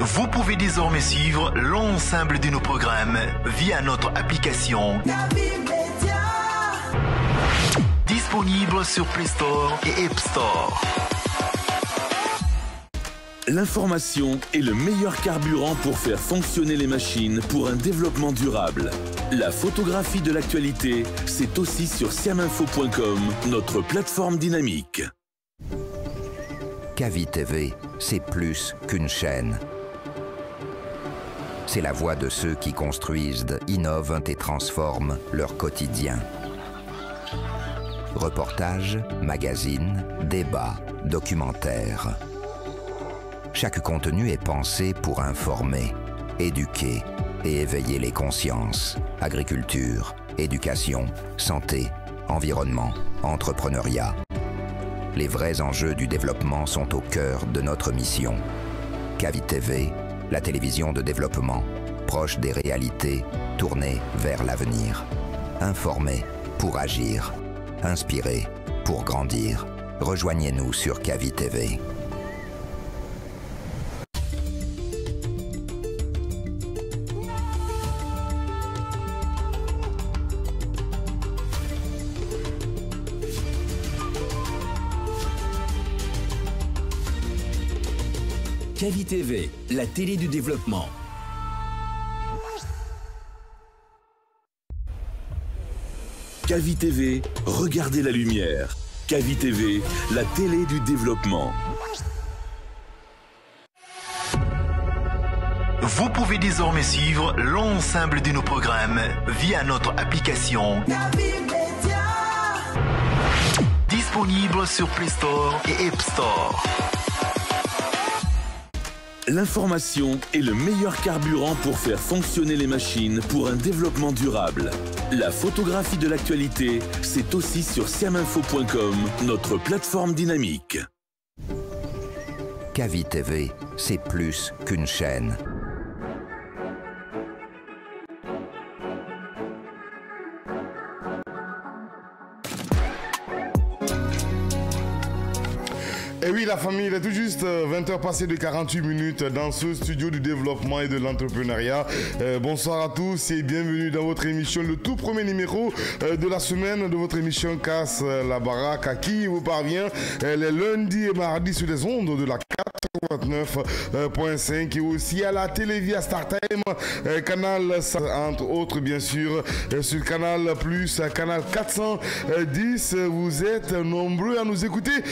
Vous pouvez désormais suivre l'ensemble de nos programmes via notre application disponible sur Play Store et App Store. L'information est le meilleur carburant pour faire fonctionner les machines pour un développement durable. La photographie de l'actualité, c'est aussi sur siaminfo.com, notre plateforme dynamique. Kavi TV, c'est plus qu'une chaîne. C'est la voix de ceux qui construisent, innovent et transforment leur quotidien. Reportages, magazines, débats, documentaires. Chaque contenu est pensé pour informer, éduquer et éveiller les consciences. Agriculture, éducation, santé, environnement, entrepreneuriat. Les vrais enjeux du développement sont au cœur de notre mission. Kavi TV, la télévision de développement, proche des réalités, tournée vers l'avenir. Informer pour agir. Inspirer pour grandir. Rejoignez-nous sur Kavi TV. Kavi TV, la télé du développement. Kavi TV, regardez la lumière. Kavi TV, la télé du développement. Vous pouvez désormais suivre l'ensemble de nos programmes via notre application disponible sur Play Store et App Store. L'information est le meilleur carburant pour faire fonctionner les machines pour un développement durable. La photographie de l'actualité, c'est aussi sur siaminfo.com, notre plateforme dynamique. Kavi TV, c'est plus qu'une chaîne. Et oui, la famille, il est tout juste 20h passées de 48 minutes dans ce studio du développement et de l'entrepreneuriat. Bonsoir à tous et bienvenue dans votre émission, le tout premier numéro de la semaine de votre émission Casse la Baraque, à qui vous parvient les lundis et mardis sur les ondes de la 89.5 et aussi à la télé via StarTime, canal entre autres bien sûr, sur Canal Plus, canal 410. Vous êtes nombreux à nous écouter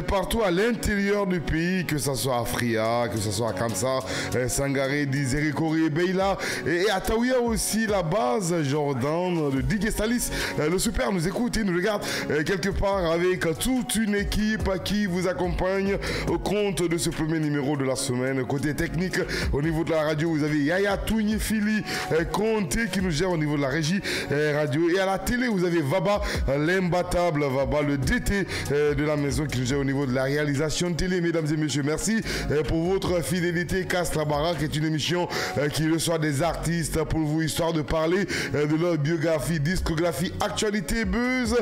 partout à l'intérieur du pays, que ce soit à Fria, que ce soit à Kamsa, Sangaré, Dizerikori, Beila et à Taouia aussi, la base Jordan de Digue Stalis. Le super nous écoute et nous regarde quelque part avec toute une équipe qui vous accompagne au compte de ce premier numéro de la semaine. Côté technique, au niveau de la radio, vous avez Yaya Touniefili Conté qui nous gère au niveau de la régie radio. Et à la télé, vous avez Vaba, l'imbattable Vaba, le DT de la maison qui nous gère au niveau de la réalisation télé. Mesdames et messieurs, merci pour votre fidélité. Casse la Baraque est une émission qui reçoit des artistes pour vous, histoire de parler de leur biographie, discographie, actualité, buzz,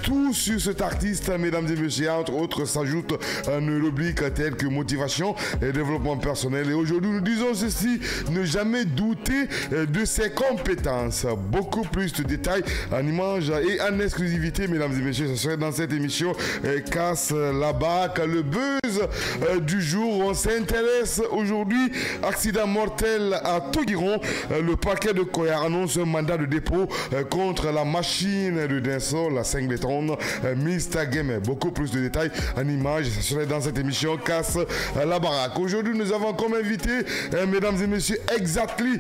tout sur cet artiste. Mesdames et messieurs, entre autres, s'ajoute une rubrique telle que motivation et développement personnel. Et aujourd'hui, nous disons ceci: ne jamais douter de ses compétences. Beaucoup plus de détails en images et en exclusivité, mesdames et messieurs, ce serait dans cette émission Casse la Baraque. Le buzz du jour, on s'intéresse aujourd'hui accident mortel à Togiron. Le parquet de Koya annonce un mandat de dépôt contre la machine de Densol, la 5 béton, Mr. Game. Beaucoup plus de détails en images, ce serait dans cette émission Casse la Baraque. Aujourd'hui, nous avons comme invité, mesdames et messieurs, Exactly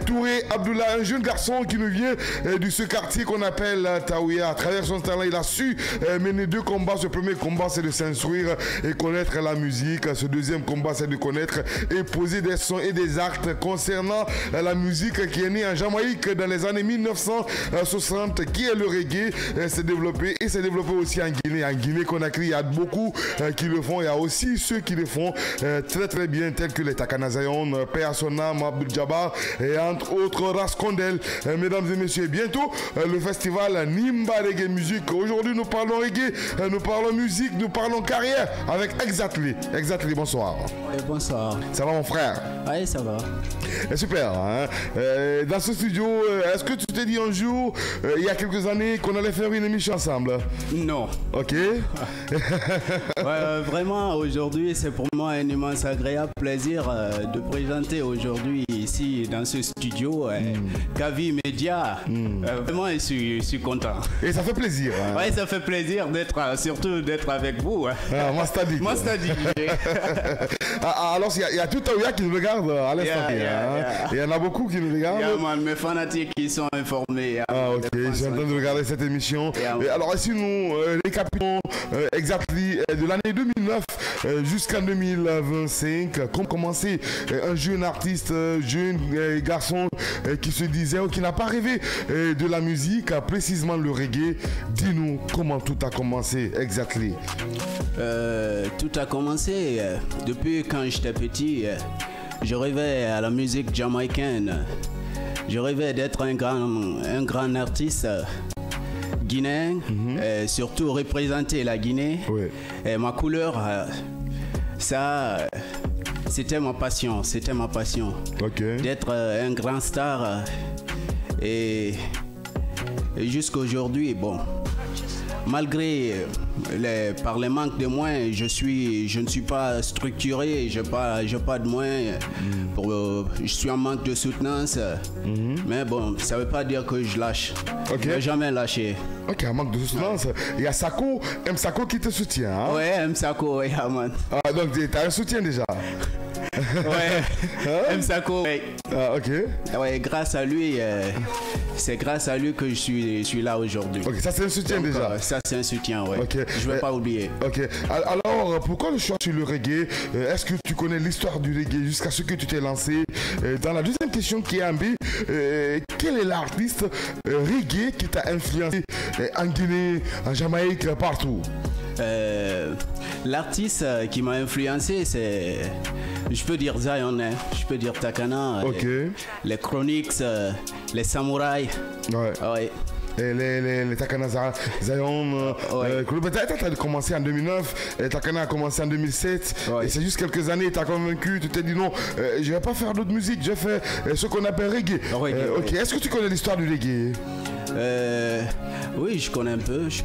Touré Abdullah, un jeune garçon qui nous vient de ce quartier qu'on appelle Taouia. À travers son talent, il a su mener deux combats. Ce premier combat, c'est de s'instruire et connaître la musique. Ce deuxième combat, c'est de connaître et poser des sons et des actes concernant la musique qui est née en Jamaïque dans les années 1960, qui est le reggae, s'est développé et s'est développé aussi en Guinée. En Guinée-Conakry, il y a beaucoup qui le font. Il y a aussi ceux qui le font très très bien, tels que les Takana Zion, Persona, Abdul Jabbar et entre autres Raskondel. Mesdames et messieurs, bientôt le festival Nimba Reggae Music. Aujourd'hui nous parlons reggae, nous parlons musique, nous parlons carrière avec Exactly. Exactly, bonsoir. Oui, bonsoir. Ça va mon frère? Oui, ça va. Super. Hein? Dans ce studio, est-ce que tu t'es dit un jour, il y a quelques années, qu'on allait faire une émission ensemble? Non. Ok. Ouais, vraiment, aujourd'hui, c'est pour moi un immense agréable plaisir de présenter aujourd'hui ici dans ce studio Gavi Media. Vraiment, je suis content. Et ça fait plaisir. Hein? Oui, ça fait plaisir surtout d'être avec vous. Hein. Ah, Mastadi. Alors, il y a tout un qui nous regarde à l'instant. Il y en a beaucoup qui nous regardent. Mes fanatiques qui sont informés. Ok, ils sont en train de regarder cette émission. Et alors ici nous récapitulons Exactly de l'année 2009 jusqu'en 2025. Comme commencé un jeune artiste, jeune garçon qui se disait qui n'a pas rêvé de la musique, précisément le reggae. Dis-nous comment tout a commencé Exactly. Tout a commencé depuis quand j'étais petit. Je rêvais à la musique jamaïcaine. Je rêvais d'être un grand artiste guinéen, et surtout représenter la Guinée. Oui. Et ma couleur, ça, c'était ma passion. Okay. D'être un grand star. Et jusqu'à aujourd'hui, bon. Malgré par le manque de moyens, je ne suis pas structuré, je n'ai pas de moyens, je suis en manque de soutenance, mais bon, ça ne veut pas dire que je lâche. Okay. Je ne vais jamais lâcher. Ok, en manque de soutenance, il y a Sako, M Sako qui te soutient. Hein? Oui, M Sako, oui, man. Ah, donc tu as un soutien déjà. Ouais, M Sako. Ouais. Ah, ok. Ouais, grâce à lui, c'est grâce à lui que je suis là aujourd'hui. Ok, ça c'est un soutien donc, déjà. Ça c'est un soutien, ouais. Okay. Je ne vais pas oublier. Ok. Alors, pourquoi le choix sur le reggae? Est-ce que tu connais l'histoire du reggae jusqu'à ce que tu t'es lancé? Dans la deuxième question qui est en B, quel est l'artiste reggae qui t'a influencé en Guinée, en Jamaïque, partout? L'artiste qui m'a influencé, c'est, je peux dire Zion, je peux dire Takana, okay. les Chronics, les Samouraïs. Ouais. Ouais. Et les Takana Zion, tu as commencé en 2009, et Takana a commencé en 2007, et c'est juste quelques années, tu as convaincu, tu t'es dit non, je vais pas faire d'autre musique, je fais ce qu'on appelle reggae. Ok, est-ce que tu connais l'histoire du reggae? Oui, je connais un peu, je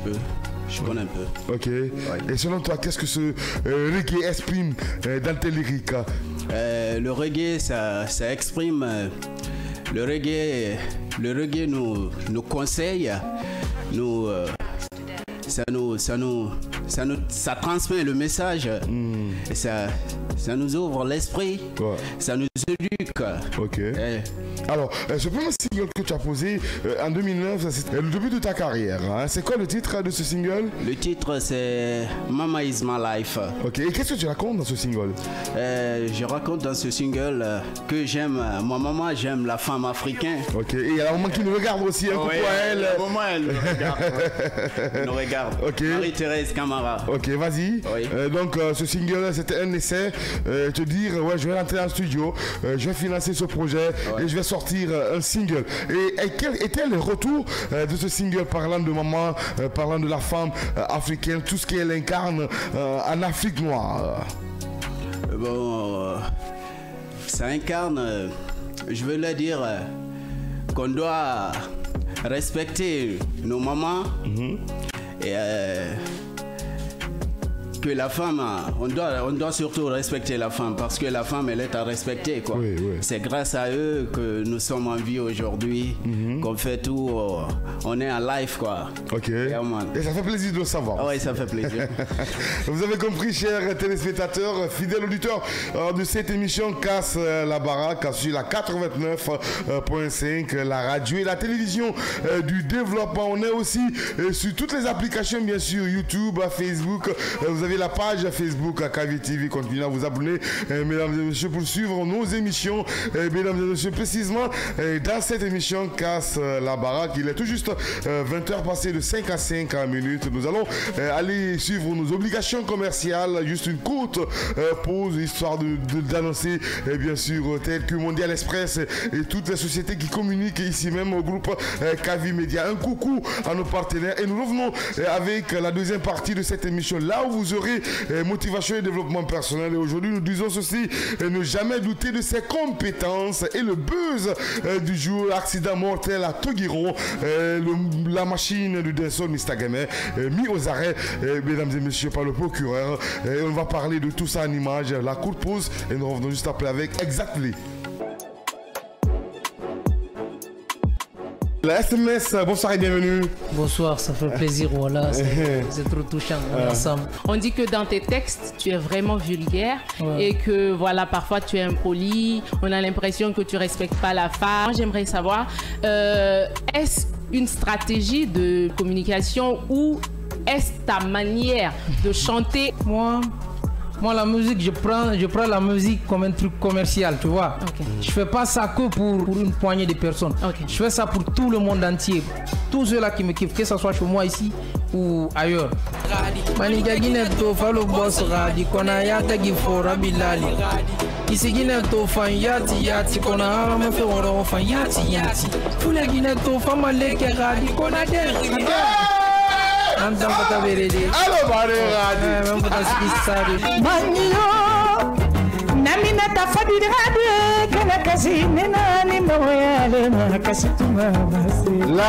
connais un peu. Ok. Ouais. Et selon toi, qu'est-ce que ce reggae exprime dans tes lyriques? Le reggae, ça exprime. Le reggae nous conseille, ça transmet le message, et ça nous ouvre l'esprit, ça nous éduque. Ok. Alors, ce premier single que tu as posé en 2009, c'est le début de ta carrière. Hein. C'est quoi le titre de ce single? Le titre, c'est Mama is my life. Ok, et qu'est-ce que tu racontes dans ce single? Je raconte dans ce single que j'aime ma maman, j'aime la femme africaine. Ok, et il y a la maman qui nous regarde aussi, un coucou à elle. La maman, elle nous regarde. Ok. Marie-Thérèse Camara. Ok, vas-y. Oui. Donc, ce single, c'était un essai. Te dire, je vais rentrer en studio, je vais financer ce projet et je vais sortir un single. Et quel était le retour de ce single parlant de maman, parlant de la femme africaine, tout ce qu'elle incarne en Afrique noire? Bon, ça incarne, je veux le dire, qu'on doit respecter nos mamans et que la femme, on doit surtout respecter la femme parce que la femme, elle est à respecter, quoi. Oui, oui. C'est grâce à eux que nous sommes en vie aujourd'hui, qu'on fait tout, on est en live, quoi. Ok. Et ça fait plaisir de le savoir. Oui, ça fait plaisir. Vous avez compris, chers téléspectateurs, fidèles auditeurs de cette émission Casse la Baraque sur la 89.5, la radio et la télévision du développement. On est aussi sur toutes les applications, bien sûr, YouTube, Facebook. Vous avez avez la page Facebook à Kavi TV. Continuez à vous abonner, mesdames et messieurs, pour suivre nos émissions. Mesdames et messieurs, précisément, dans cette émission Casse la baraque, il est tout juste 20h passé de 5 à 5 minutes. Nous allons aller suivre nos obligations commerciales. Juste une courte pause, histoire d'annoncer, bien sûr, tel que Mondial Express et toutes les sociétés qui communiquent ici même au groupe Kavi Média. Un coucou à nos partenaires et nous revenons avec la deuxième partie de cette émission, là où vous aurez motivation et développement personnel. Et aujourd'hui, nous disons ceci, ne jamais douter de ses compétences. Et le buzz du jour, accident mortel à Toguiron, la machine du Denson Mr. Gamer, mis aux arrêts, mesdames et messieurs, par le procureur. Et on va parler de tout ça en images. La courte pause et nous revenons juste après avec Exactly. La SMS, bonsoir et bienvenue. Bonsoir, ça fait plaisir, voilà, c'est trop touchant, on est ensemble. On dit que dans tes textes, tu es vraiment vulgaire et que voilà, parfois tu es impoli, on a l'impression que tu respectes pas la femme. J'aimerais savoir, est-ce une stratégie de communication ou est-ce ta manière de chanter? Moi, la musique, je prends la musique comme un truc commercial, tu vois. Okay. Je fais pas ça que pour une poignée de personnes. Okay. Je fais ça pour tout le monde entier. Tous ceux-là qui me kiffent, que ce soit chez moi ici ou ailleurs. La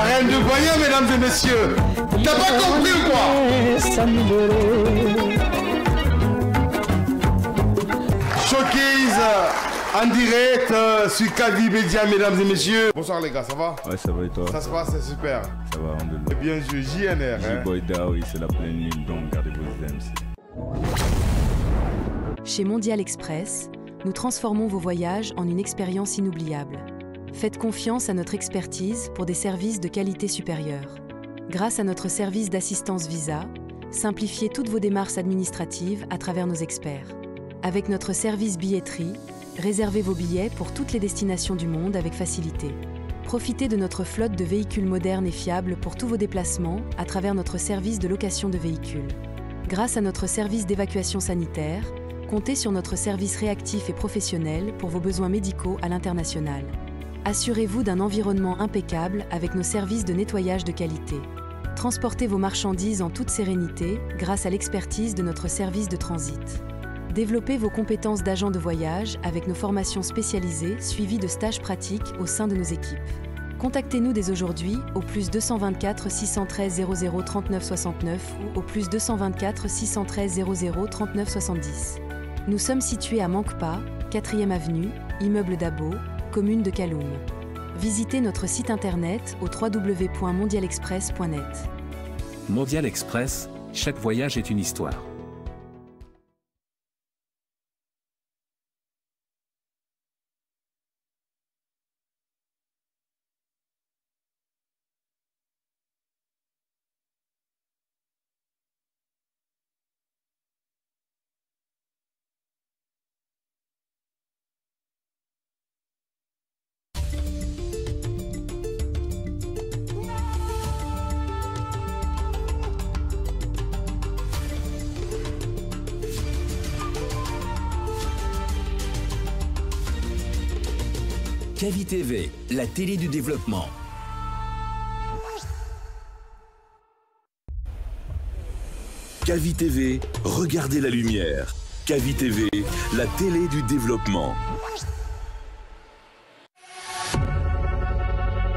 reine du voyant, mesdames et messieurs. T'as pas compris ou quoi? Showcase en direct sur Kavi Média, mesdames et messieurs. Bonsoir les gars, ça va? Ouais, ça va et toi? Ça se passe, c'est super. Ça va, on est bien joué, JNR. J-Boy oui, c'est la pleine lune, donc gardez vos MC. Chez Mondial Express, nous transformons vos voyages en une expérience inoubliable. Faites confiance à notre expertise pour des services de qualité supérieure. Grâce à notre service d'assistance visa, simplifiez toutes vos démarches administratives à travers nos experts. Avec notre service billetterie, réservez vos billets pour toutes les destinations du monde avec facilité. Profitez de notre flotte de véhicules modernes et fiables pour tous vos déplacements à travers notre service de location de véhicules. Grâce à notre service d'évacuation sanitaire, comptez sur notre service réactif et professionnel pour vos besoins médicaux à l'international. Assurez-vous d'un environnement impeccable avec nos services de nettoyage de qualité. Transportez vos marchandises en toute sérénité grâce à l'expertise de notre service de transit. Développez vos compétences d'agent de voyage avec nos formations spécialisées suivies de stages pratiques au sein de nos équipes. Contactez-nous dès aujourd'hui au +224 613 00 39 69 ou au +224 613 00 39 70. Nous sommes situés à Mankpa, 4e avenue, immeuble Dabo, commune de Kaloum. Visitez notre site internet au www.mondialexpress.net. Mondial Express, chaque voyage est une histoire. Kavi TV, la télé du développement. Kavi TV, regardez la lumière. Kavi TV, la télé du développement.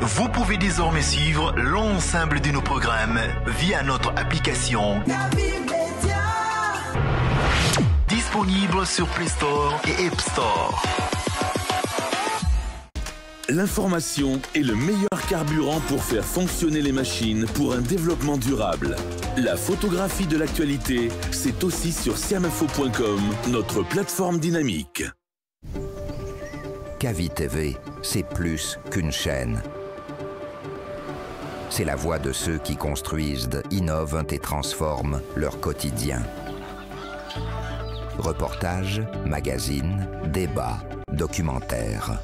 Vous pouvez désormais suivre l'ensemble de nos programmes via notre application disponible sur Play Store et App Store. L'information est le meilleur carburant pour faire fonctionner les machines pour un développement durable. La photographie de l'actualité, c'est aussi sur siaminfo.com, notre plateforme dynamique. Kavi TV, c'est plus qu'une chaîne. C'est la voix de ceux qui construisent, innovent et transforment leur quotidien. Reportages, magazines, débats, documentaires.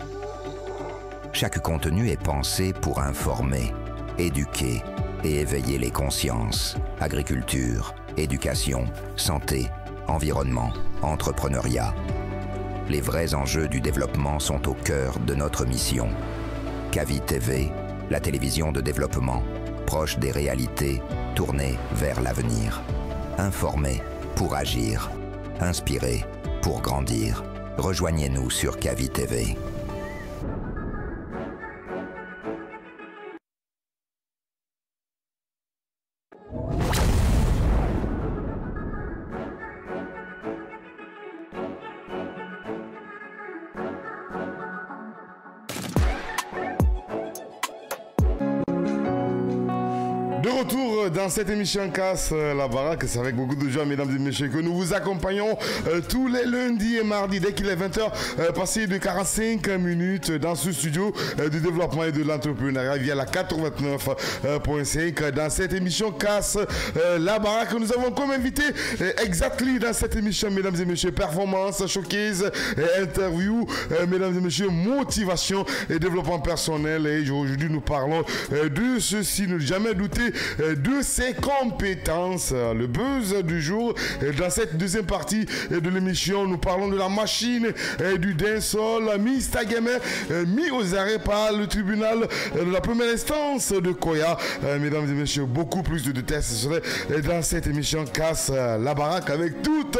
Chaque contenu est pensé pour informer, éduquer et éveiller les consciences. Agriculture, éducation, santé, environnement, entrepreneuriat. Les vrais enjeux du développement sont au cœur de notre mission. Kavi TV, la télévision de développement, proche des réalités, tournée vers l'avenir. Informer pour agir. Inspirer pour grandir. Rejoignez-nous sur Kavi TV. Dans cette émission Casse la Baraque, c'est avec beaucoup de joie, mesdames et messieurs, que nous vous accompagnons tous les lundis et mardis dès qu'il est 20h, passé de 45 minutes dans ce studio du développement et de l'entrepreneuriat via la 89.5. Dans cette émission Casse la Baraque, nous avons comme invité exactement dans cette émission, mesdames et messieurs, performance, showcase, interview, mesdames et messieurs, motivation et développement personnel. Et aujourd'hui, nous parlons de ceci, ne jamais douter de ses compétences. Le buzz du jour. Dans cette deuxième partie de l'émission, nous parlons de la machine du dancehall Mr Gamer, mis aux arrêts par le tribunal de la première instance de Koya. Mesdames et messieurs, beaucoup plus de détails ce serait dans cette émission Casse la Baraque avec toute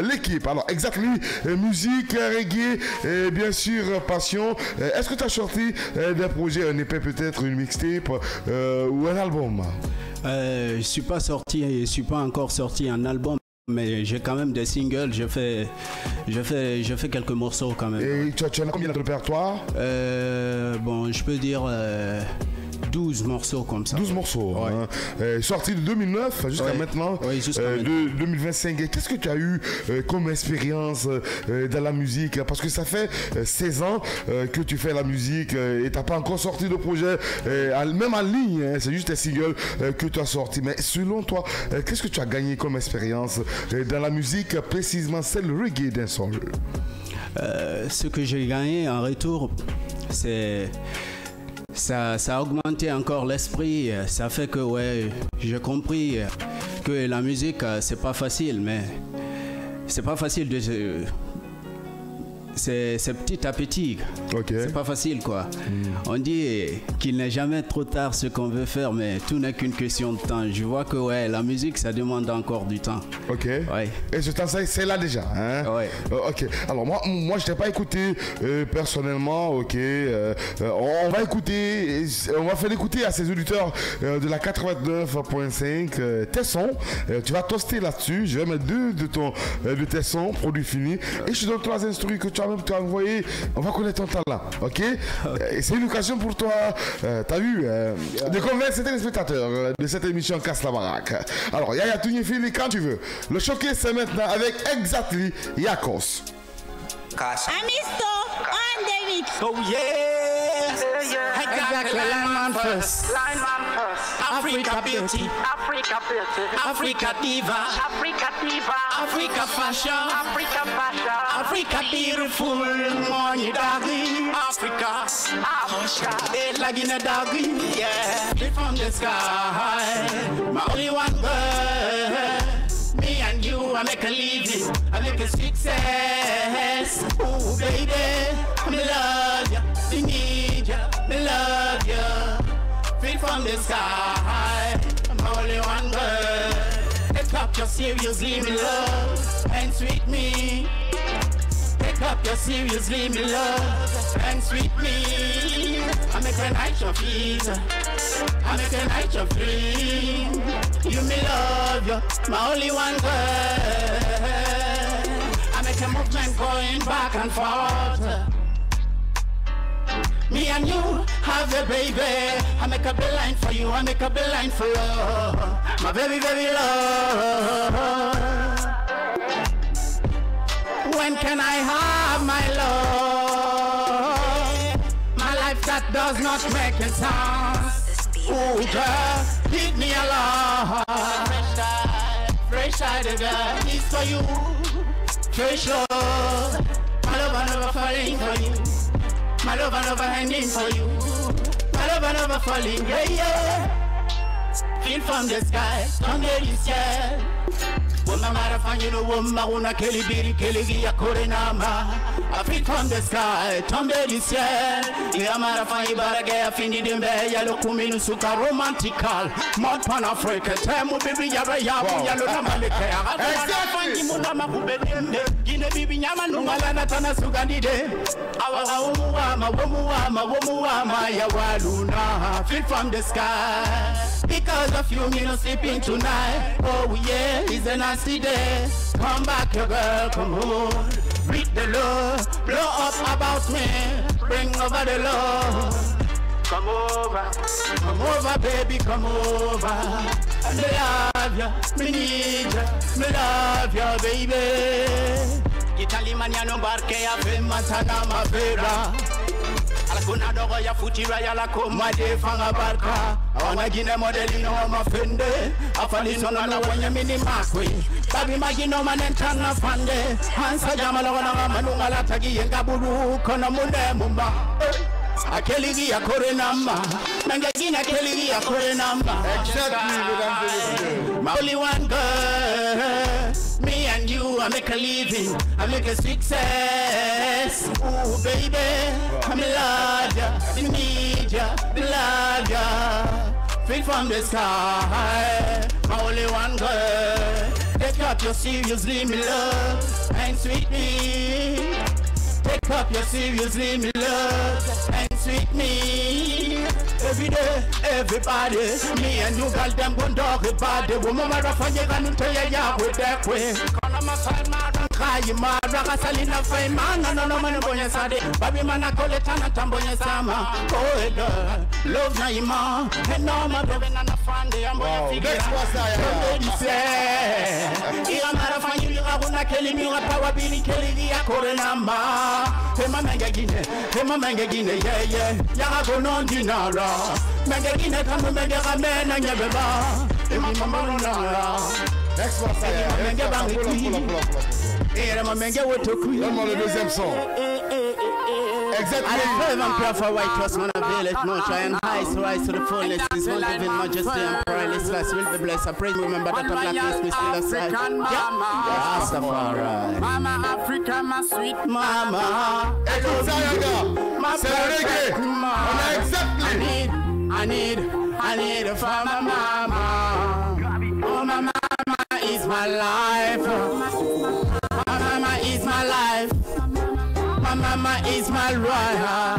l'équipe. Alors, exactement, musique, reggae et bien sûr passion. Est-ce que tu as sorti des projets, un EP peut-être, une mixtape ou un album? Je suis pas encore sorti un album, mais j'ai quand même des singles. Je fais quelques morceaux quand même. Et tu en as combien de répertoire? Bon, je peux dire 12 morceaux comme ça. 12 morceaux. Ouais. Hein. Sorti de 2009 jusqu'à maintenant, de 2025. Qu'est-ce que tu as eu comme expérience dans la musique? Parce que ça fait 16 ans que tu fais la musique et tu n'as pas encore sorti de projet, même en ligne. Hein, c'est juste un single que tu as sorti. Mais selon toi, qu'est-ce que tu as gagné comme expérience dans la musique, précisément celle reggae dancehall? Ce que j'ai gagné en retour, c'est... Ça a augmenté encore l'esprit, ça fait que j'ai compris que la musique c'est pas facile, mais c'est pas facile de... C'est petit à petit. Okay. C'est pas facile quoi. On dit qu'il n'est jamais trop tard ce qu'on veut faire, mais tout n'est qu'une question de temps. Je vois que la musique ça demande encore du temps. Ok. Ouais. Et ce temps c'est là déjà. Hein? Ouais. Ok. Alors moi je t'ai pas écouté personnellement. Ok. On va écouter, on va faire écouter à ces auditeurs de la 89.5 tes sons. Tu vas toaster là-dessus. Je vais mettre deux de tes sons produits finis et je te donne 3 instruments que tu as envoyé. On va connaître ton talent. Ok. C'est une occasion pour toi. T'as vu de convaincre ces téléspectateurs de cette émission Casse la Baraque. Alors Yaya Tounié Fili quand tu veux. Le showcase c'est maintenant avec Exactly Yakos. Amisto on David. Oh yeah. Exactly. Lineman first. Africa beauty. Africa diva. Africa fashion. Africa beautiful. Money doggy. Africa. They like in a doggy. Yeah. Straight from the sky. My only one bird. Me and you, I make a living, I make a success. Oh baby, I love ya, I need ya, I love ya. Feel from the sky, I'm only one girl. Take up your seriously, me love, and sweet me. Take up your seriously, me love, and sweet me. I make a night your feet, I make a night your dream. You me love you, my only one girl. I make a movement going back and forth. Me and you have a baby. I make a beeline for you, I make a beeline for you. My baby, baby love. When can I have my love? My life that does not make a sound. Oh girl, leave me alone. Fresh side of girl, it's for you. fresh love. My love never falling for you. My love never hanging for you. My love never falling, yeah, yeah. Feel from the sky, tomber du ciel. Woman marathon, you know, woman, una kelly biri, kelly gia korenama. I feel from the sky, tomber du ciel. Yeah, marathon, ibarage, fini de mbe, yalo kuminu suka romantical. Mount Pan Africa, temu bibi yaba yabu, yalo namaleke. Exactly. Muna kubedende, gine bibi nyama nungala natana sugandide. Awa womuama, ya waluna. Feel from the sky. Because of you, me no sleeping tonight. Oh yeah, it's a nasty day. Come back, your girl, come home. Read the love, blow up about me. Bring over the love. Come over, baby, come over. Me love ya, me need ya, me love ya, baby. Italy maniano barke ya fe matana mavera. Alakuna dogo ya futira ya la koma de fanga barka. Awana gine modelino wa mafende. Afali sona la wanya mini makwe. Babi magino manentana fande. Hansa jamala wana manunga la tagi yenga buru. Kona mune mumba. Akeligi ya kore namba. Nangagina akeligi ya kore namba. Exactly, my only one girl. Me and you, I make a living, I make a success. Ooh, baby, I'm in love ya, I need ya, love ya. Feel from the sky, my only one girl. Take up your seriously, me love, and sweet me. Take up your seriously, me love, and sweet me. Every day, everybody, me and you got them going dog about the woman marathon and tell ya with that way. Konama Salma Kai Mara Salina Fayman, no man boya sade, Baby Mana Coletana Tamboya Sama, oh girl, love Naima, and no my baby Nana Fande, and boya figure. That's what I say. Ira Marathon, you are not killing me, what power being killing the Akorenamba. Hema Mangagine, yeah, Yago non dinara. Mangagine come Mangara men and Yabba. Next one, le deuxième son. Exactly. I fervent prayer for white trust, man of village, no giant high, so rise to the fullness. His one living majesty and perilous last will be blessed. I pray, remember that a black is still aside. Rastafari. Mama Africa, my sweet mama. My perfect mama. Exactly. I need a for my mama. Oh, my mama is my life. My mama is my life. My mama is my royal.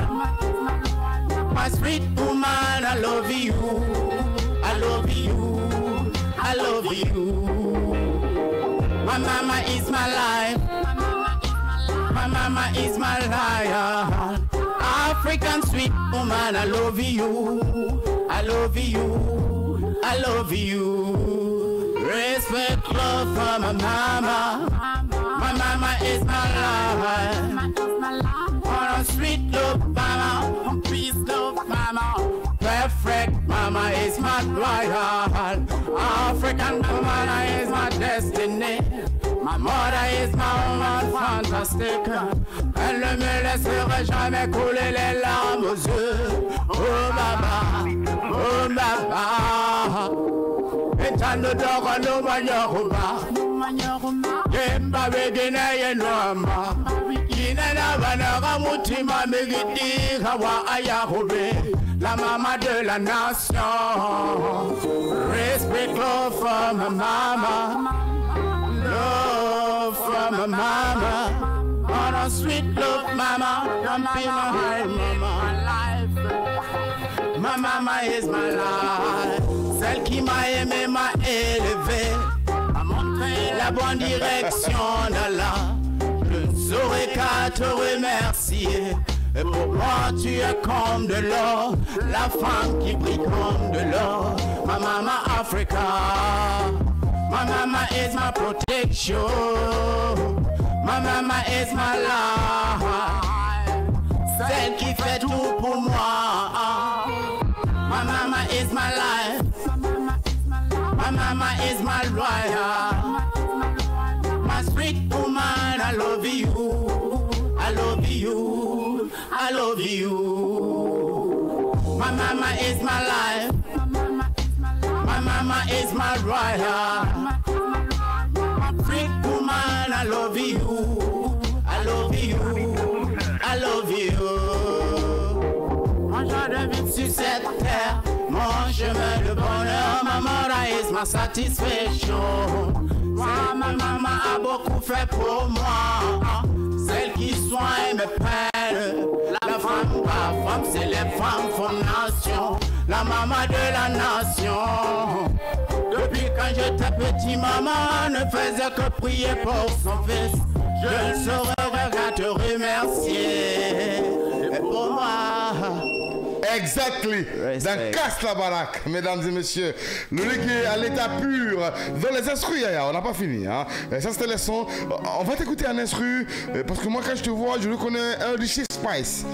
My sweet woman, I love you. I love you. I love you. My mama is my life. My mama is my life. African sweet woman, I love you. I love you. I love you. Respect, love for my mama. My mama is my life. On a sweet love, mama. Peace, love, mama. Perfect, mama is my royal. African woman is my destiny. Ma mother is my woman fantastic. Elle ne me laisserait jamais couler les larmes aux yeux. Oh mama, oh mama. Etano dogo no manyoruma. Kemba begine yenwama. Ine na banara mutima megiti kawa ayahobe. La maman de la nation. Respect, love for my mama. Love from my mama. On a sweet love, mama. Don't be my mama. My mama is my life. Celle qui m'a aimé m'a élevé, m'a montré la bonne direction d'Allah. Je ne saurais qu'à te remercier. Et pour moi tu es comme de l'or, la femme qui brille comme de l'or. Ma mama Africa. My mama is my protection. My mama is my life. Celle qui fait tout pour moi. My mama is my life. My mama is my royal. My sweet woman, I I love you. I love you. I love you. My mama is my life. My mama is my royal. Freak woman, I love you. I love you. I love you. Moi je vis sur cette terre. Mon chemin de bonheur, ma mort is ma satisfaction. Moi, ma maman a beaucoup fait pour moi. Celle qui soigne mes peines. La femme, c'est les femmes fondation. La maman de la nation. Depuis quand j'étais petit, maman ne faisait que prier pour son fils. Je ne saurais qu'à te remercier. Et pour moi. Exactly. Dans Casse la baraque, mesdames et messieurs. Le reggae à l'état pur. Dans les instrus, Yaya, on n'a pas fini. Hein. Ça, c'était les sons. On va t'écouter un instru. Parce que moi, quand je te vois, je reconnais un Richie Spice.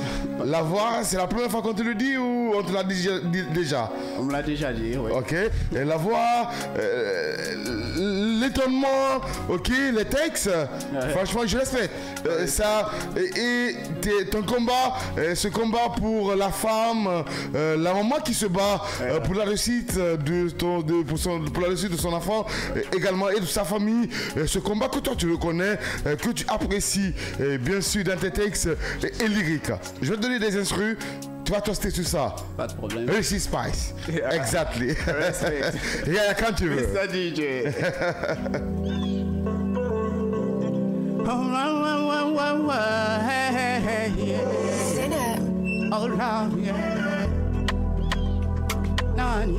La voix, c'est la première fois qu'on te le dit ou on te l'a dit déjà? On me l'a déjà dit, oui. Ok. Et la voix, l'étonnement, ok, les textes. Ouais. Franchement, je respecte. Ça, et ton combat, ce combat pour la femme. La maman qui se bat pour la réussite pour la réussite de son enfant également et de sa famille, ce combat que toi tu reconnais, que tu apprécies bien sûr dans tes textes et lyriques. Je vais te donner des instrus, tu vas toaster sur ça. Pas de problème. Richie Spice. Yeah. Exactly. Respect. Yeah, quand tu veux. Mr. DJ. Oh, love, yeah. Nani,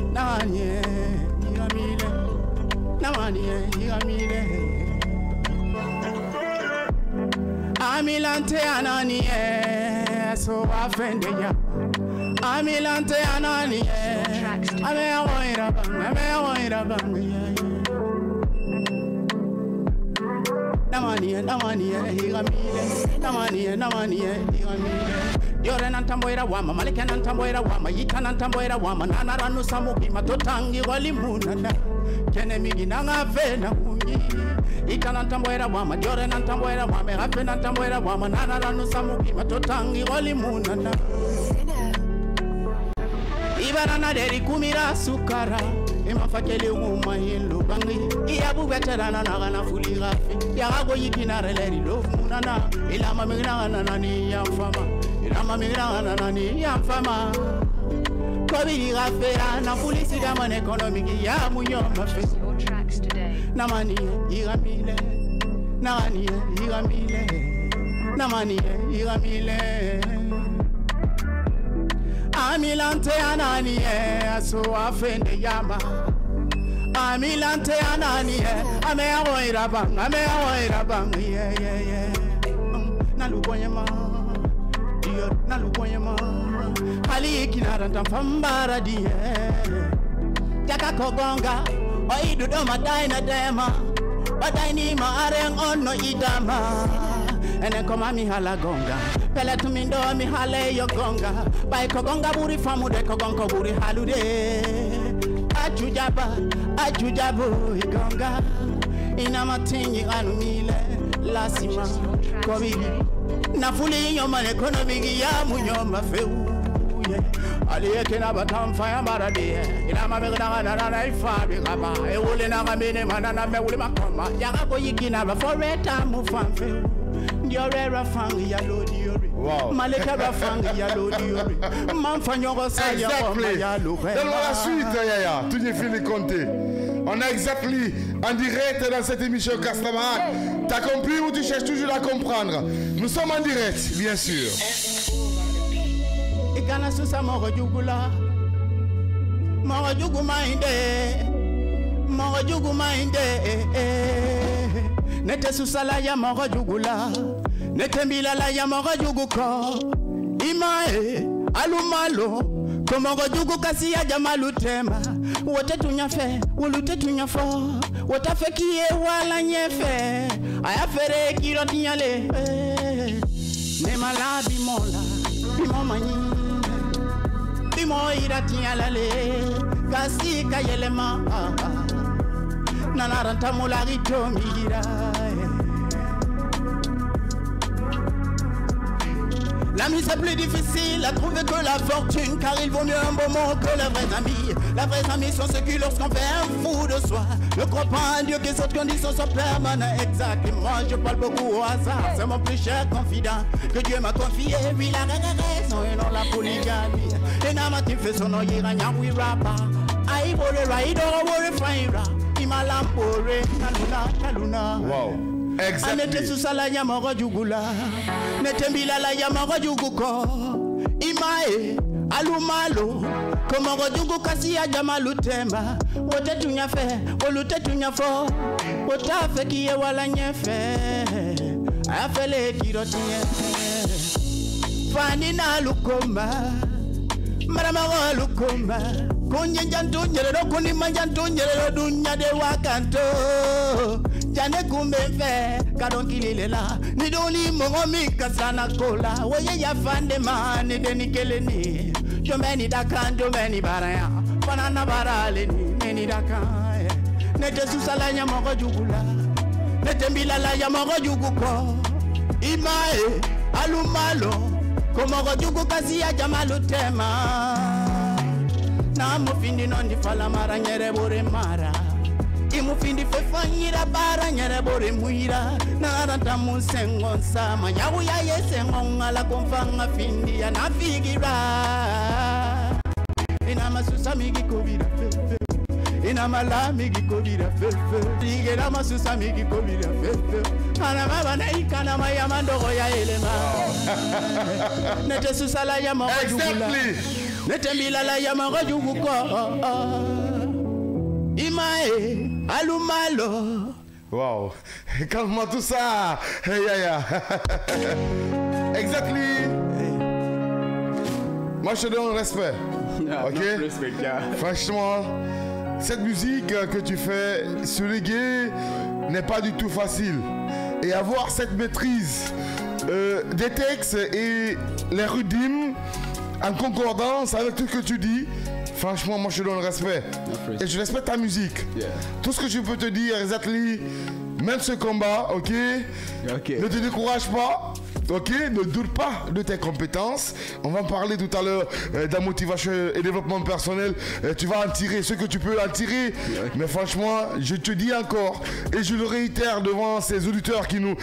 yeah. Yigamile. Nani, yeah. Yigamile. Amilante anani, yeah. So offend ya. Amilante anani, yeah. Ame awaira bang, yeah. Namani, yeah. Yigamile. Namani, yeah. Yigamile. Yore nantamboira wama, malike nantamboira wama, yita nantamboira wama, nanara nusamuki matotangi wali munana, kene migi nanga vena kunyi, yita nantamboira wama, yore nantamboira wama, hape nantamboira wama, nanara nusamuki matotangi wali munana. Ibarana deri kumira sukara, imafakele uma hilu bangi, iyabu veterana nagana fuli gafi, yagago yikinare leri lofu munana, ilama migina nani yamfama. Ilama migrana nani ya fama Kobi gafera na polisi gama na economic ya munyoma fe Namani igamile Nani igamile Namani igamile Amilante anani so afende yama Amilante anani ame awoira bang yeah Nalubonyema Nalukwanyama Hali kinaranta fambara diye Jaka kogonga Oidu doma daina dema Badaini ma areng ono idama Ene koma mi hala gonga Pele tumindo mi hale yo gonga Bai kogonga buri famude kogonko buri halude Ajujabu igonga Ina matingi anumile Lasima Kobigi Nafuli nyoma economic ya munyoma feu Aliyeke na batam fire marade ina mamegana na ifabi kaba e wole na ngamene manana me wole makoma yaga ko yikina ba foreta mu fanfeu ndio rera fangi ya lodiori maleka ba fangi ya lodiori manfanyo ko sa ya ko ya lore. Donne-moi la suite Yaya, tout est fini compté. On a exactly en direct dans cette émission Casse la baraque. T'as compris ou tu cherches toujours à comprendre? Nous sommes en direct, bien sûr. Ikana susa moro jugula. Moro jugu mainde. Nete susa la ya moro jugula. Nete mbila la ya moro juguko. Imae alumalo. Komongo jugu kasi ya jamalu tema. Wote tunyafe, wolute tunyafo. Wota fekie wala nyefe. Aya fere kiro tinyale. Nema la bimola. Bimo manyi. Bimo ira tinyalale. Kasi kayelema. Nanaranta mula rito mira. L'ami c'est plus difficile à trouver que la fortune, car il vaut mieux un bon mot que les vrais amis. Les vrais amis sont ceux qui, lorsqu'on fait un fou de soi, ne croient pas en Dieu, que cette conditions sont permanentes. Exactement, je parle beaucoup au hasard, c'est mon plus cher confident que Dieu m'a confié. Oui, la raison et non la polygamie. Et Namati fait son nom, il ranya, oui, rapa. Aïe, bore, raïdo, bore, fraïra. Imalampore, kaluna. Wow. Exactly. Anete susala yamoro jugula. Netembila la yamoro juguko. Imae, alumalo. Komoro jugu kasi ya jamalu temba. Wote tunyafe, wolute tunyafo. Wotafe kiye wala nyefe. Afele kirotinye. Fani na lukoma. Maramawa lukoma. Kunye jantunyere kuni manjantunyere dunya de wakanto. Jane kumbefe kadonkililela nidoni mongomi kasana kola woye ya fande mani denikeleni jomeni dakan jomeni baraya fanana barale ni neni dakan nete susala nya mogo jugula nete mbilala ya mogo juguko imae alumalo komogo jugu kasi ya jamalu tema na mufindi nondi fala mara nyere bore mara imufindi fefanyira bara nyere bore muira na rata musengo sama yawu ya yesengo ngala konfanga findi ya nafigira ina masusa migi kobira fefe ina mala migi kobira fefe digera masusa migi kobira fefe ana baba na ikana mayama ndogo ya elema nete susala ya mawajugula nete milala ya mawajugko imae alumalo. Wow, calme-moi tout ça. Hey, yeah. Exactly. Moi je te donne respect. Ok. Franchement, cette musique que tu fais, ce reggae n'est pas du tout facile. Et avoir cette maîtrise des textes et les rythmes en concordance avec tout ce que tu dis. Franchement, moi je te donne respect. Et je respecte ta musique. Tout ce que je peux te dire, exactly, même ce combat, ok, ne te décourage pas. Ok, ne doute pas de tes compétences. On va en parler tout à l'heure de la motivation et développement personnel. Tu vas en tirer ce que tu peux en tirer. Mais franchement, je te dis encore, et je le réitère devant ces auditeurs qui nous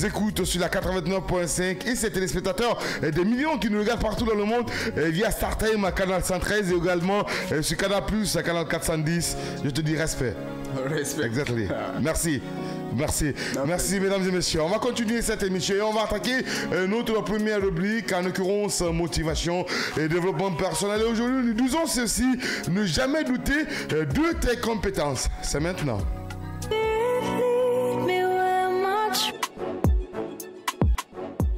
écoutent sur la 89.5 et ces téléspectateurs, des millions qui nous regardent partout dans le monde via StarTime à Canal 113 et également sur Canal Plus à Canal 410. Je te dis respect. Respect. Exactly. Merci. Merci mesdames et messieurs. On va continuer cette émission et on va attaquer notre première rubrique, en l'occurrence motivation et développement personnel. Et aujourd'hui, nous disons ceci, ne jamais douter de tes compétences. C'est maintenant.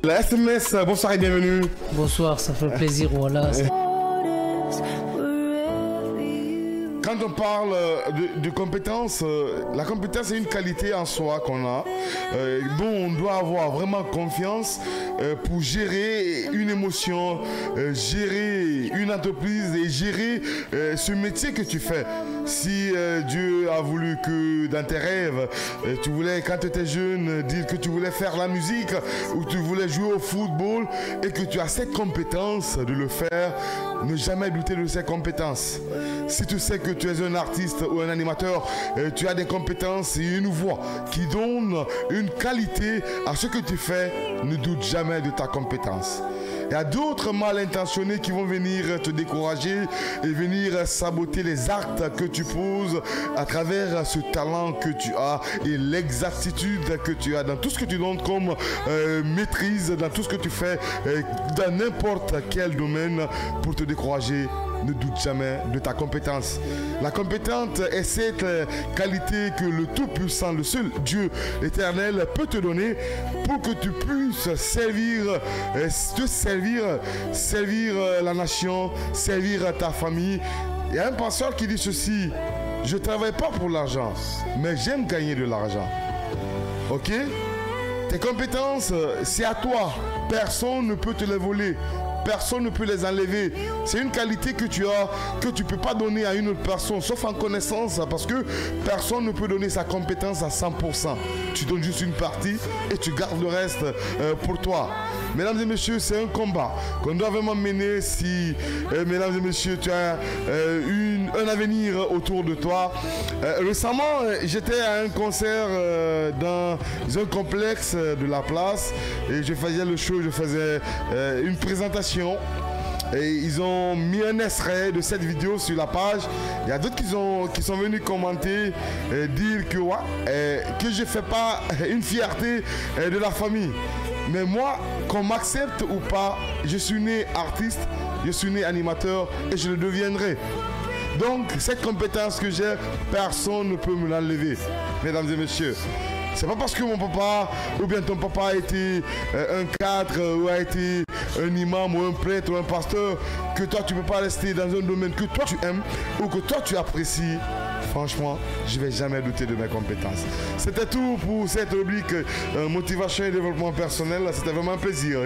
La SMS, bonsoir et bienvenue. Bonsoir, ça fait plaisir, voilà. Quand on parle de compétences, la compétence est une qualité en soi qu'on a, dont on doit avoir vraiment confiance pour gérer une émotion, gérer une entreprise et gérer ce métier que tu fais. Si Dieu a voulu que dans tes rêves, tu voulais, quand tu étais jeune, dire que tu voulais faire la musique ou tu voulais jouer au football et que tu as cette compétence de le faire, ne jamais douter de ces compétences. Si tu sais que tu es un artiste ou un animateur, tu as des compétences et une voix qui donne une qualité à ce que tu fais, ne doute jamais de ta compétence. Il y a d'autres mal intentionnés qui vont venir te décourager et venir saboter les actes que tu poses à travers ce talent que tu as et l'exactitude que tu as dans tout ce que tu donnes comme maîtrise, dans tout ce que tu fais, dans n'importe quel domaine pour te décourager. Ne doute jamais de ta compétence. La compétence est cette qualité que le Tout-Puissant, le seul Dieu éternel peut te donner pour que tu puisses servir la nation, servir ta famille. Il y a un pasteur qui dit ceci: je ne travaille pas pour l'argent, mais j'aime gagner de l'argent. Ok? Tes compétences, c'est à toi. Personne ne peut te les voler. Personne ne peut les enlever. C'est une qualité que tu as, que tu ne peux pas donner à une autre personne, sauf en connaissance, parce que personne ne peut donner sa compétence à 100%. Tu donnes juste une partie et tu gardes le reste pour toi. mesdames et messieurs, c'est un combat qu'on doit vraiment mener si, mesdames et messieurs, tu as un avenir autour de toi. Récemment, j'étais à un concert dans un complexe de la place et je faisais le show, je faisais une présentation. Et ils ont mis un extrait de cette vidéo sur la page. Il y a d'autres qui sont venus commenter et dire que, que je ne fais pas une fierté de la famille. Mais moi, qu'on m'accepte ou pas, je suis né artiste, je suis né animateur et je le deviendrai. Donc, cette compétence que j'ai, personne ne peut me l'enlever, mesdames et messieurs. C'est pas parce que mon papa ou bien ton papa a été un cadre ou a été un imam ou un prêtre ou un pasteur que toi tu peux pas rester dans un domaine que toi tu aimes ou que toi tu apprécies. Franchement, je ne vais jamais douter de mes compétences. C'était tout pour cette rubrique motivation et développement personnel. C'était vraiment un plaisir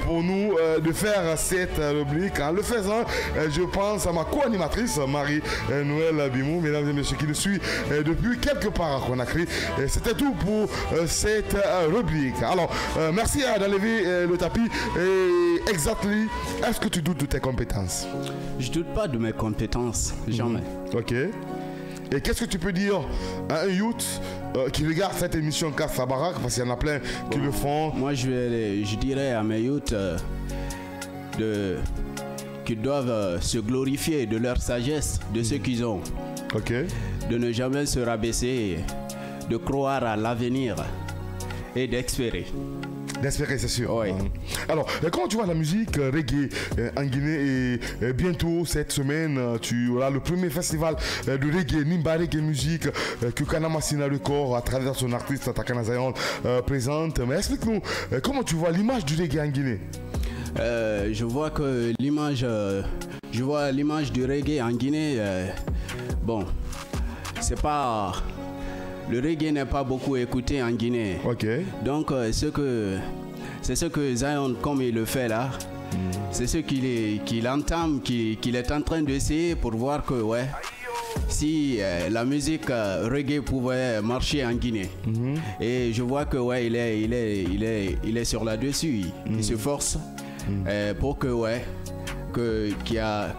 pour nous de faire cette rubrique. En le faisant, je pense à ma co-animatrice, Marie-Noël Bimou, mesdames et messieurs, qui nous suit depuis quelque part à Conakry. C'était tout pour cette rubrique. Alors, merci d'enlever le tapis. Et exactly, est-ce que tu doutes de tes compétences? Je doute pas de mes compétences, jamais. Ok. Et qu'est-ce que tu peux dire à un youth qui regarde cette émission Casse la Baraque, parce qu'il y en a plein qui le font? Moi, je dirais à mes youths qu'ils doivent se glorifier de leur sagesse, de ce qu'ils ont. Ok. De ne jamais se rabaisser, de croire à l'avenir et d'espérer. D'espérer, c'est sûr. Oui. Alors, comment tu vois la musique reggae en Guinée et bientôt cette semaine, tu auras le premier festival de reggae, Nimba Reggae Music, que Kanamassina Record, à travers son artiste Takana Zion, présente. Mais explique-nous, comment tu vois l'image du reggae en Guinée? Je vois que l'image du reggae en Guinée, bon, c'est pas... Le reggae n'est pas beaucoup écouté en Guinée. Ok. Donc, c'est ce que Zion, comme il le fait là, c'est ce qu'il entame, qu'il est en train d'essayer pour voir que, si la musique reggae pouvait marcher en Guinée. Et je vois que, il est sur là-dessus. Il se force pour que,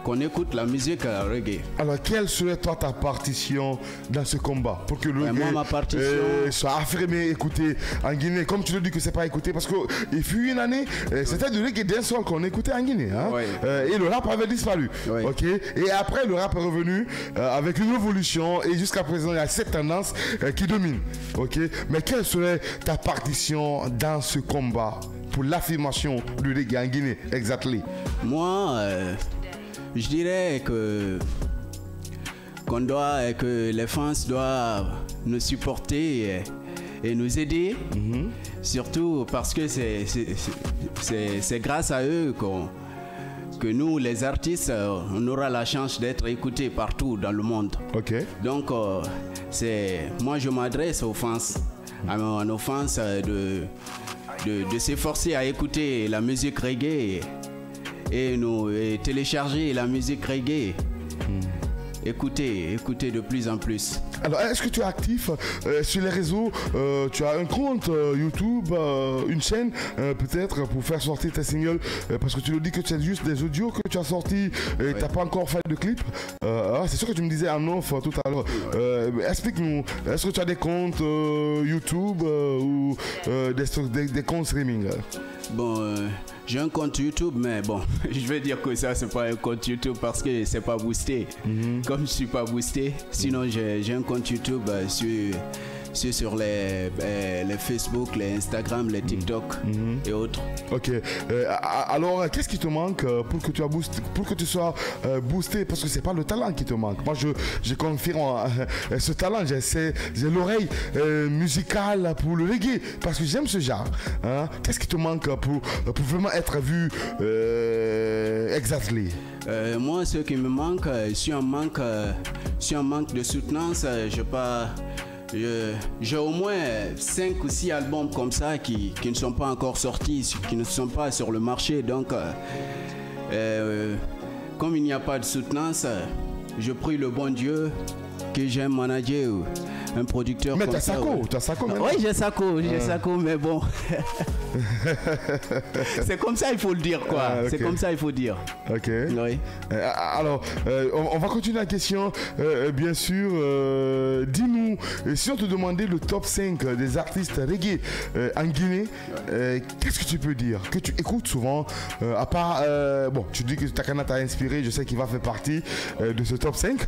qu'on écoute la musique reggae. Alors, quelle serait toi ta partition dans ce combat pour que le reggae soit affirmé, écouté en Guinée? Comme tu le dis que c'est pas écouté, parce qu'il fut une année, c'était du reggae dancehall qu'on écoutait en Guinée. Hein? Et le rap avait disparu. Ok. Et après, le rap est revenu avec une révolution et jusqu'à présent, il y a cette tendance qui domine. Ok. Mais quelle serait ta partition dans ce combat pour l'affirmation du reggae en Guinée? Exactly. Moi, je dirais que les fans doivent nous supporter et nous aider, surtout parce que c'est grâce à eux que nous, les artistes, on aura la chance d'être écoutés partout dans le monde. Ok. Donc, moi, je m'adresse aux fans, à nos fans de s'efforcer à écouter la musique reggae et télécharger la musique reggae. Écoutez de plus en plus. Alors, est-ce que tu es actif sur les réseaux? Tu as un compte YouTube, une chaîne peut-être pour faire sortir tes singles, parce que tu nous dis que c'est juste des audios que tu as sortis et tu n'as pas encore fait de clip. C'est sûr que tu me disais en off tout à l'heure. Explique-nous, est-ce que tu as des comptes YouTube ou des comptes streaming? Bon, j'ai un compte YouTube, mais bon, je vais dire que ça, c'est pas un compte YouTube parce que c'est pas boosté. Comme je suis pas boosté, sinon j'ai un compte YouTube sur les Facebook, les Instagram, les TikTok et autres. Ok. Alors, qu'est-ce qui te manque pour que tu sois boosté? Parce que c'est pas le talent qui te manque. Moi, je confirme ce talent. J'ai l'oreille musicale pour le reggae parce que j'aime ce genre. Hein? Qu'est-ce qui te manque pour vraiment être vu exactly? Moi, ce qui me manque, si on manque de soutenance, j'ai au moins 5 ou 6 albums comme ça qui ne sont pas encore sortis, qui ne sont pas sur le marché. Donc, comme il n'y a pas de soutenance, je prie le bon Dieu que j'ai un manager, un producteur. Mais t'as Sako maintenant. Oui, j'ai Sako, mais bon. C'est comme ça, il faut le dire, quoi. Okay. C'est comme ça, il faut dire. Ok. Oui. Alors, on va continuer la question, bien sûr. Dis-nous, si on te demandait le top 5 des artistes reggae en Guinée, qu'est-ce que tu peux dire? Que tu écoutes souvent, à part, bon, tu dis que Takana t'a inspiré, je sais qu'il va faire partie de ce top 5.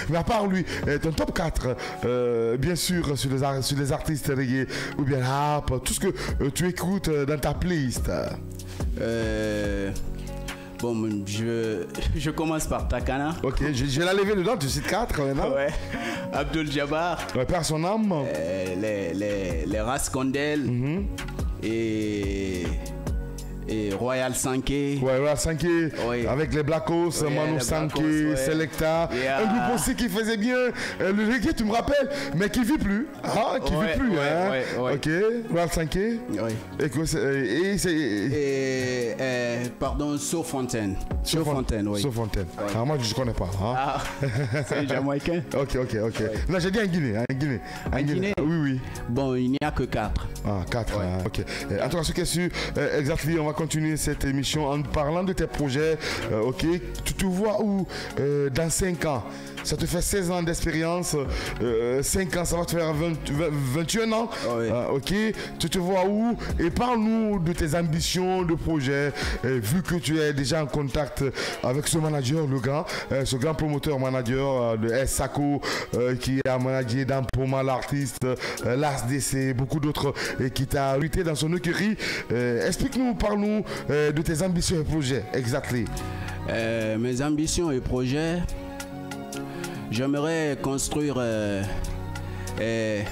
Mais à part lui, ton top 4, bien sûr, sur les artistes reggae, ou bien rap, tout ce que tu écoutes dans ta playlist. Bon, je commence par Takana. Ok, je vais la lever dedans, tu cites 4 maintenant. Ouais. Abdul Jabbar. Ouais, père son âme. Les Raskondel. Et Royal Sanké. Ouais, Royal Sanké, oui. Avec les Blackos, Manu Sanké, Selecta. Un groupe aussi qui faisait bien le reggae, tu me rappelles, mais qui vit plus. Ah, qui vit plus, hein. Ok, Royal Sanké. Oui. Pardon, Sofontaine. Sofontaine, oui. Sofontaine. Ouais. Ah, moi, je ne connais pas. Hein. Ah, c'est jamaïcain. Ok. Ouais. Non, j'ai dit en Guinée. En Guinée. Oui. Bon, il n'y a que 4. Ah, 4. Ouais. Ok. En tout cas, ce qui est sûr, exactement, on va continuer cette émission en parlant de tes projets. Ok. Tu te vois où dans 5 ans? Ça te fait 16 ans d'expérience, 5 ans, ça va te faire 21 ans. Oui. Ok, tu te vois où? Et parle-nous de tes ambitions, de projets, vu que tu es déjà en contact avec ce manager, le grand, ce grand promoteur manager de Sako, qui a managé dans Poma l'artiste, l'ASDC, beaucoup d'autres, et qui t'a lutté dans son écurie. Explique-nous, parle-nous de tes ambitions et projets, exactement. Mes ambitions et projets. J'aimerais construire des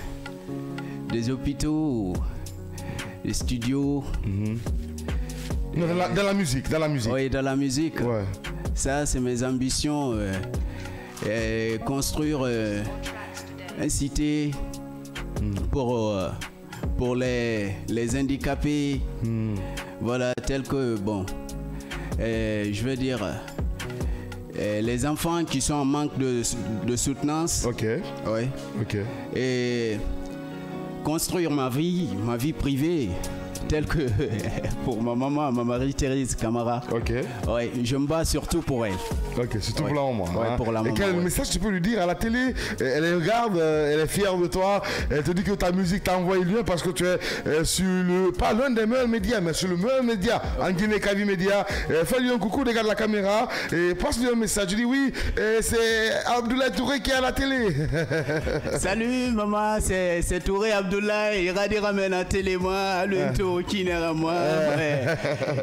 hôpitaux, des studios. Dans la musique. Oui, dans la musique. Ouais. Ça, c'est mes ambitions. Construire un cité pour les handicapés. Voilà, tel que, bon, je veux dire... les enfants qui sont en manque de soutenance. Ok. Oui. Ok. Et construire ma vie privée, telle que pour ma maman, ma Marie-Thérèse Camara. Ok. Oui, je me bats surtout pour elle. Ok, surtout pour la maman. Ouais, hein. Pour la maman. Et quel message tu peux lui dire à la télé? Elle regarde, elle est fière de toi. Elle te dit que ta musique t'a envoyé loin parce que tu es sur pas l'un des meilleurs médias, mais sur le meilleur média en Guinée, Kavi Média. Fais-lui un coucou, regarde la caméra et passe-lui un message. Je dis oui, c'est Abdoulaye Touré qui est à la télé. Salut maman, c'est Touré Abdoulaye. Il a ramène à la télé, moi, le tout qui n'est pas moi.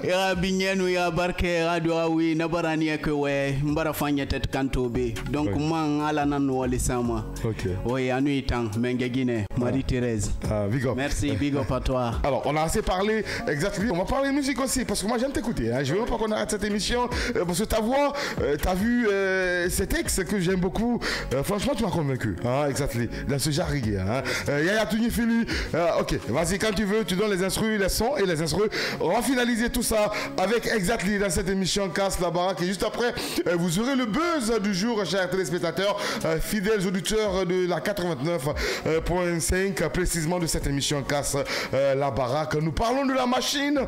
Il a bigné, il a barqué, il a douaoui, il a barani que ouais. Mbarafanya tête kantobe donc moi ala nan wali sama. OK. Oui, anu itang Menguine, Marie-Thérèse. Big up. Merci, big up à toi. Alors, on a assez parlé exactement. On va parler musique aussi parce que moi j'aime t'écouter. Hein. Je veux même pas qu'on arrête cette émission parce que ta voix, t'as vu ces textes que j'aime beaucoup. Franchement, tu m'as convaincu. Hein, exactement. Dans ce genre reggae. Hein. Yaya Touni Fili. OK, vas-y quand tu veux, tu donnes les instrus, les sons et les instrus. On va finaliser tout ça avec exactement dans cette émission Casse la Baraque et juste après. Vous aurez le buzz du jour, chers téléspectateurs, fidèles auditeurs de la 89.5, précisément de cette émission Casse la Baraque. Nous parlons de la machine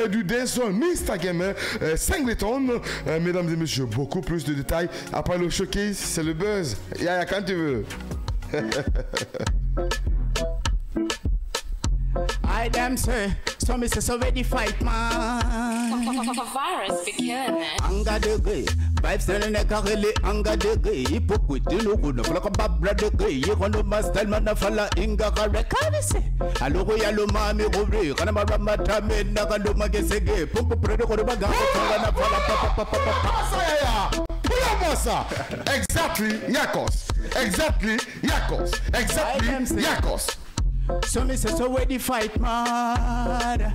du dancehall Mr. Gamer, Singleton. Mesdames et messieurs, beaucoup plus de détails. Après le showcase, c'est le buzz. Yaya, quand tu veux. I damn sir, so me say so ready fight man. Virus begin. Anga de gay, vibes in the carrele. Anga de gay, hypocrite no good no flock babla de gay. You gonna master man na falla inga correct. Kabise. Alo yalo mami robre, kana maramba tame na kando magesege. Pumpu predo ko baga na falla papa. Exactly, Yakos. Exactly, So me say so ready fight man.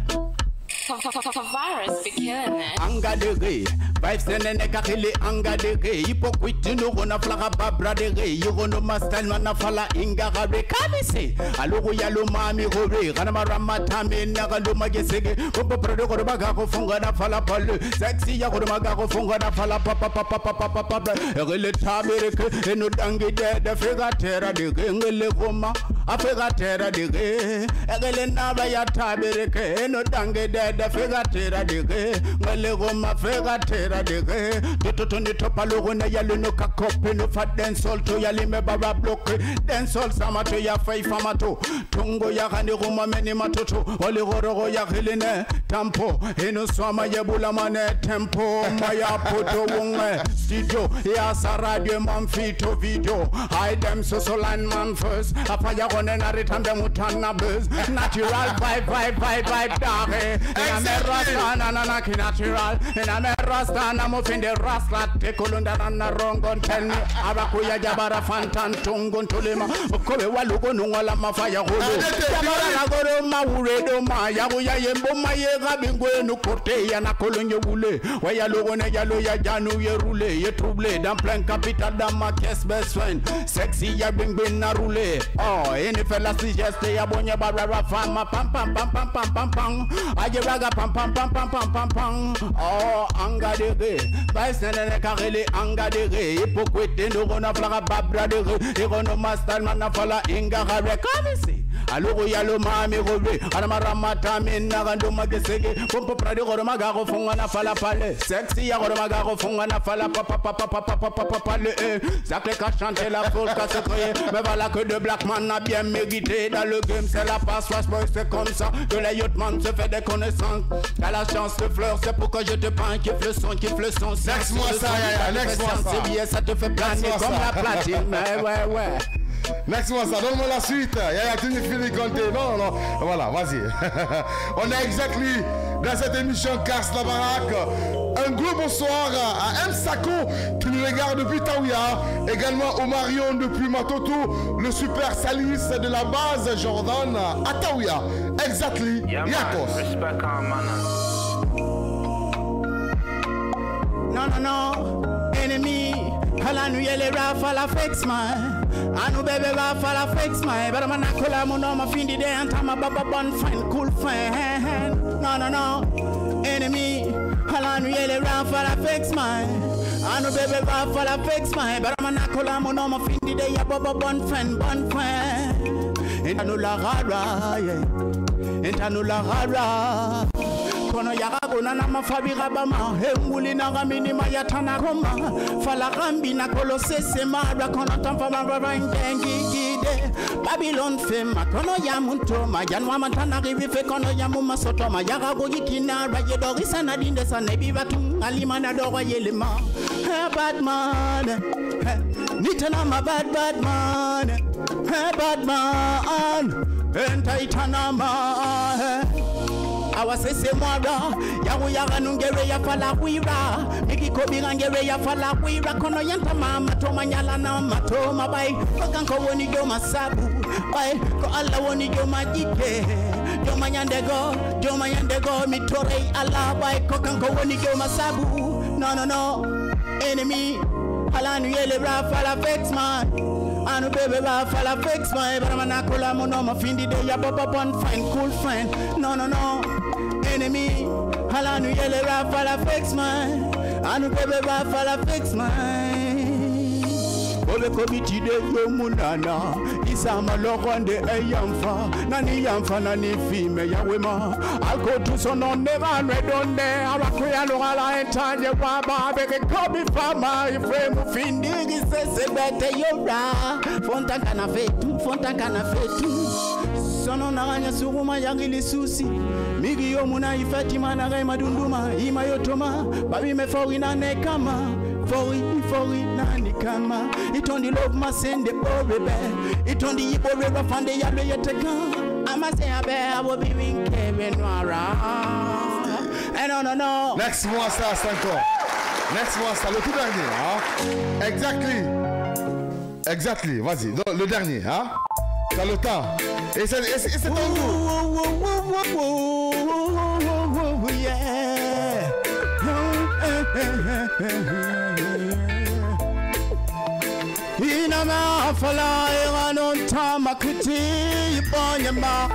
Virus be killing it. Anga de re, vibes nene kakele anga de re. Hypocrite no gonna flaga babra de re. You gonna master mana fala inga re. Kamese, alogo yalo mami gore. Gana marama tame naga lo magesege. Popo prodo goro baga ko funga na fala palu. Sexy ya goro baga ko funga na fala papa papa papa papa. Egele tabere ke eno dangi de fega terra de re. Engele goma afega terra de re. Egele naba ya tabere ke eno dangi de fega terra de re. Engele goma fega terra de re. Toto ni topa logo na yalo no kakope no fa dancehall to yali me baba bloke. Dancehall sama to ya fai famato. Tongo ya kani goma meni matoto. Oli goro ya hiline tampo. Eno swama ye bula mane tempo. Maya poto wonge studio. Ya sa radio man fito video. Hide them so line man first. Afaya gone na return them utana buzz. Natural vibe dare. Na me rasta na ki natural. Na me rasta na mo finde rasta. Te kolunda na rongon tell me. Abakuya jabara fantan tongon tolema. Kobe walugo nungala mafaya holo. Jabara na goro ma uredo ma. Yabuya yembo ma ye gabingwe no kote ya na kolonye wule. Waya logo ne yalo ya janu ye rule. Ye trouble dans plein capital dans ma caisse best friend. Sexy ya bingwe na rule. Oh, any fella suggeste ya bonye barara fama pam pam pam pam pam pam pam. Aje raga pam pam pam pam pam pam pam. Oh, anga de re. Vice nene karele anga de re. Hypocrite no gonna flaga babra de re. E gonna master man na fala inga re. Come see. Alogo yalo mami gobe. Ana ramata minna gando magesege. Pompo prade goro magago fonga na fala pale. Sexy ya goro magago fonga na fala papa papa papa papa pale. Sacré qu'a chanté la foule qu'a se créé. Mais voilà que de black man a bien mérité. Dans le game c'est la passe, boy c'est comme ça. Que les yacht man se fait des connaissances. T'as la chance de fleur, c'est pourquoi je te peins. Kiffe le son. Laisse-moi ça, laisse-moi ça. C'est bien, ça te fait planer comme la platine. Mais ouais. Laisse-moi ça, donne-moi la suite. Yaya, tu ne finis compter. Non. Voilà, vas-y. On est exactly dans cette émission Casse la baraque. Un gros bonsoir à M. Sako qui nous regarde depuis Taouya. Également au Marion depuis Matoto. Le super Salis de la base Jordan à Taouya. Exactly. Yakos. Non. Enemy. Halanu yele rafa la fix man. Anu bebe rafa la fix man. But man akola mono ma findi de antama baba bon fine cool fine. No. Enemy. Halanu yele rafa la fix man. Anu bebe rafa la fix man. But man akola mono ma findi de ya baba bon fine. Intanu la rara, yeah. Intanu la rara. Kono yagago na mafabira bama henguli na gamini mayatana koma fala gambi na kolosese mara kono tamfa marangengi gide Babylon fema kono ya muntu majanwa mantana rivi fe kono ya muma soto ma yagago yikina raye dorisa na dinde sa nebi batu alima na dogo yelema bad man nitana ma bad man bad man entaitana ma awasese mwara yaga nungere ya fala wira miki kobira ngere ya fala wira kono yanta mama to manyala na mato mabai kokanko woni yo masabu bai ko alla woni yo majike yo manyandego mitore alla bai kokanko woni yo masabu no enemy halanu yele bra fala fix man anu bebe ba fala fix man bara manakola mono mafindi de ya baba bon fine cool fine no enemy halanu yele ra fala fix man anu bebe ba fala fix man ole komiti de yo munana isama lokonde eyamfa nani fime ya wema alko tu sono never redonde abakuya lugala entanje baba beke kobi fama ifremu findigi sese bete yora fonta kana fetu sono naganya suruma yangili susi migi yo muna ifati mana gai madunduma ima yotoma babi me fori na nekama fori nani kama itondi love masende borebe itondi iborebe fande yabe yeteka amase abe abo biwinke benwara no laisse-moi ça le tout dernier hein? Exactly vas-y le dernier hein? T'as le temps et c'est ton goût. Ina mafala iranon tamakiti bonyama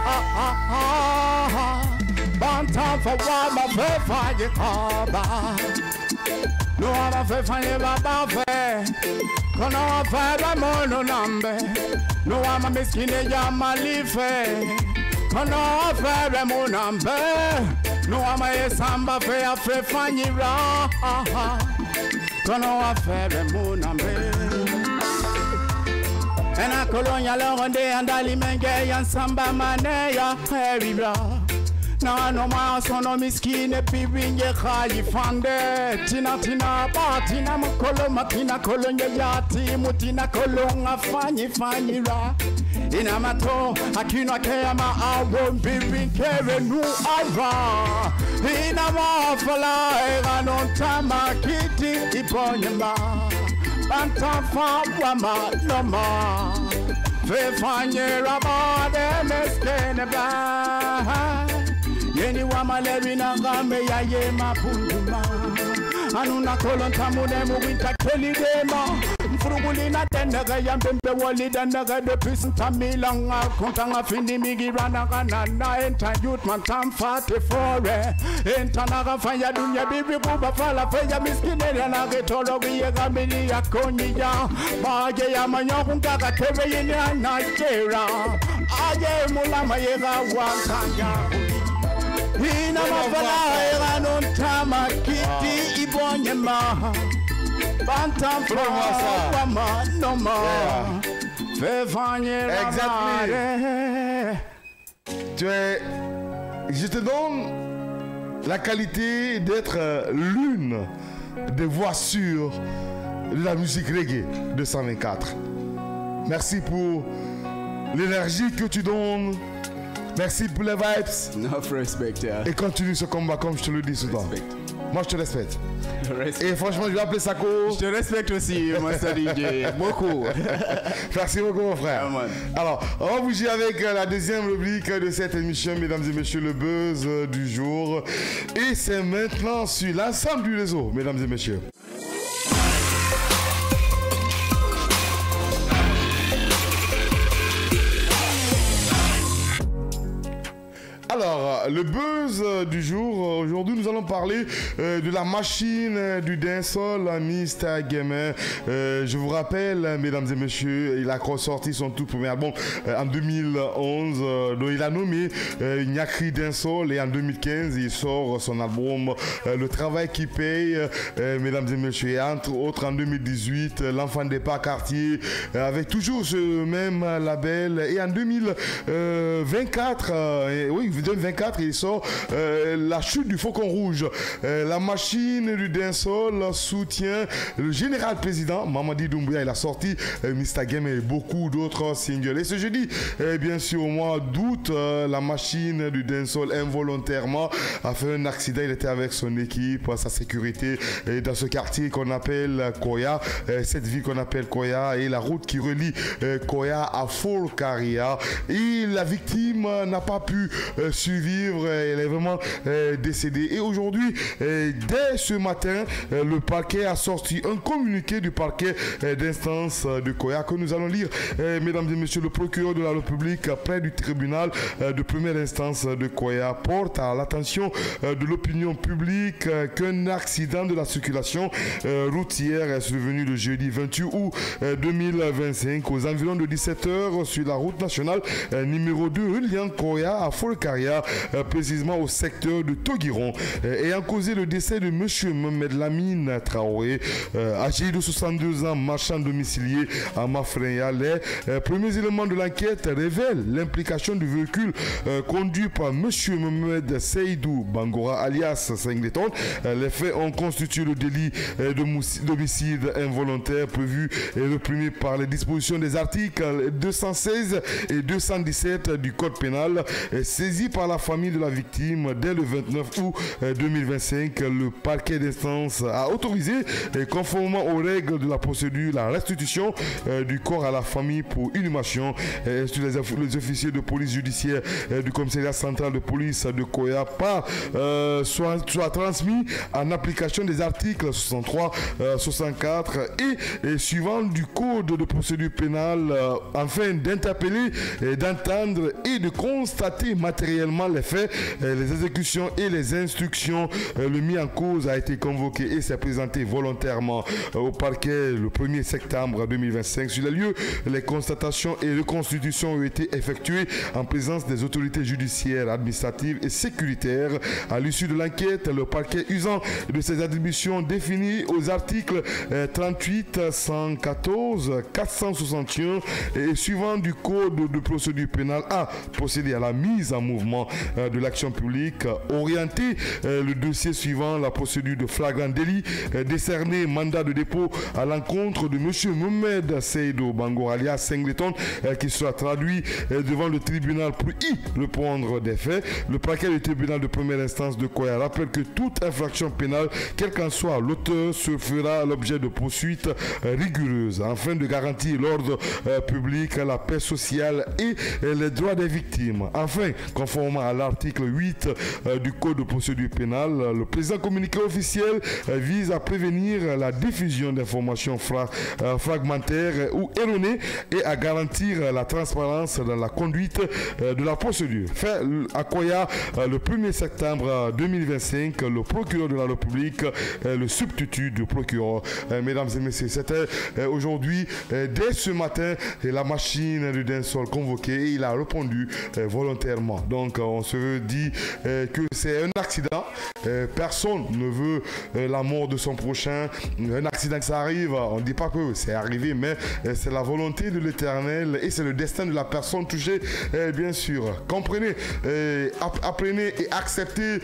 Banta fa wama fefa yekaba No ama fefa yebaba fe Kono fa mono nambe No ama miskine ya malife Kono fa mono nambe No ama yesamba fe ya fefa yira Kono fa mono nambe Ena kolonya londe andali menge yansamba mane ya herira Na no ma sono miskine bibinge khali fande Tina tina ba tina mkolo matina kolonya yati mutina kolonga fanyi ra Ina mato akino kema awo bibinge nu ava Ina ma fala ega non tamakiti iponyama Banta fa wama loma Fe fanye rabade meskene ba Yeni wama levina game ya ye mapunduma Anuna kolon tamude mu winter keli dema Mfurugulina tendaga ya mbembe wali dandaga de pisin tamilanga Kontanga findi migirana kanana Enta youth man tam fate fore Enta naga fanya dunya bibi buba fala Feya miskine ya nage tolo Giye gamini ya konyi ya Baje ya manyoku ngaga keve yini anajera Aje mulama yega wakanga Ina mafala era non tama kiti ibonyema Bantam wama no more Fe fanye Je te donne la qualité d'être l'une des voix sûres de la musique reggae de 124. Merci pour l'énergie que tu donnes. Merci pour les vibes. No respect, yeah. Et continue ce combat comme je te le dis souvent. Moi, je te respecte. Et franchement, je vais appeler Sako. Je te respecte aussi, Master DJ. Beaucoup. Merci beaucoup, mon frère. Alors, on va bouger avec la deuxième rubrique de cette émission, mesdames et messieurs, le buzz du jour. Et c'est maintenant sur l'ensemble du réseau, mesdames et messieurs. Alors, le buzz du jour, aujourd'hui nous allons parler de la machine du dancehall, Mr. Gamer. Je vous rappelle, mesdames et messieurs, il a sorti son tout premier album en 2011, dont il a nommé Nyakri Dancehall, et en 2015 il sort son album Le Travail qui paye, mesdames et messieurs, et entre autres en 2018, L'Enfant des Pas Quartier, avec toujours ce même label, et en 2024, oui, 2024, il sort La Chute du Faucon Rouge. La machine du dancehall soutient le général président Mamadi Doumbouya. Il a sorti Mr. Game et beaucoup d'autres singles. Et ce jeudi, bien sûr, au mois d'août, la machine du dancehall involontairement a fait un accident. Il était avec son équipe, sa sécurité, dans ce quartier qu'on appelle Koya, cette ville qu'on appelle Koya, et la route qui relie Koya à Folkaria. Et la victime n'a pas pu survivre, elle est vraiment décédée. Et aujourd'hui, dès ce matin, le parquet a sorti un communiqué du parquet d'instance de Koya que nous allons lire. Mesdames et messieurs, le procureur de la République près du tribunal de première instance de Koya porte à l'attention de l'opinion publique qu'un accident de la circulation routière est survenu le jeudi 28 août 2025 aux environs de 17h sur la route nationale numéro 2 reliant Koya à Folkaria, précisément au secteur de Togiron, ayant causé le décès de M. Mohamed Lamine Traoré, âgé de 62 ans, marchand domicilié à Mafreya. Les premiers éléments de l'enquête révèlent l'implication du véhicule conduit par M. Mohamed Seydou Bangora alias Singleton. Les faits ont constitué le délit d'homicide involontaire prévu et réprimé par les dispositions des articles 216 et 217 du Code pénal, saisi par la famille famille de la victime, dès le 29 août 2025, le parquet d'instance a autorisé, conformément aux règles de la procédure, la restitution du corps à la famille pour inhumation. Les officiers de police judiciaire du commissariat central de police de Koya soit transmis en application des articles 63, 64 et suivant du code de procédure pénale, afin d'interpeller, d'entendre et de constater matériellement les faits, les exécutions et les instructions. Le mis en cause a été convoqué et s'est présenté volontairement au parquet le 1er septembre 2025. Sur les lieux, les constatations et reconstitutions ont été effectuées en présence des autorités judiciaires, administratives et sécuritaires. À l'issue de l'enquête, le parquet, usant de ses attributions définies aux articles 38, 114, 461 et suivant du code de procédure pénale, a procédé à la mise en mouvement de l'action publique, orienté le dossier suivant la procédure de flagrant délit, décerné mandat de dépôt à l'encontre de M. Mohamed Seydou Bangor alias Singleton, qui sera traduit devant le tribunal pour y répondre des faits. Le parquet du tribunal de première instance de Koya rappelle que toute infraction pénale, quel qu'en soit l'auteur, se fera l'objet de poursuites rigoureuses afin de garantir l'ordre public, la paix sociale et les droits des victimes. Enfin, conformément à l'article 8 du Code de procédure pénale, le présent communiqué officiel vise à prévenir la diffusion d'informations fragmentaires ou erronées et à garantir la transparence dans la conduite de la procédure. Fait à Koya le 1er septembre 2025, le procureur de la République, le substitut du procureur. Mesdames et messieurs, c'était aujourd'hui, dès ce matin, la machine du dancehall convoquée et il a répondu volontairement. Donc on se dit que c'est un accident. Personne ne veut la mort de son prochain. Un accident que ça arrive, on ne dit pas que c'est arrivé, mais c'est la volonté de l'Éternel et c'est le destin de la personne touchée, bien sûr. Comprenez, apprenez et acceptez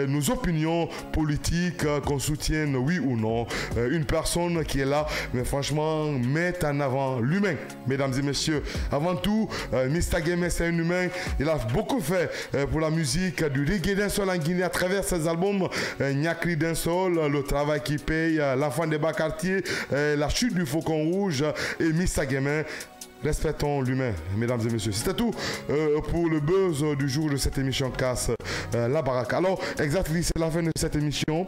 nos opinions politiques, qu'on soutienne oui ou non. Une personne qui est là, mais franchement, met en avant l'humain, mesdames et messieurs. Avant tout, Mr. Game, c'est un humain. Il a beaucoup fait pour la musique du reggae dancehall en Guinée à travers ses albums Nyakri dancehall, Le travail qui paye, L'enfant des bas quartiers, La chute du faucon rouge et Mr. Game. Respectons l'humain, mesdames et messieurs. C'était tout pour le buzz du jour de cette émission Casse la baraque. Alors, exactement, c'est la fin de cette émission.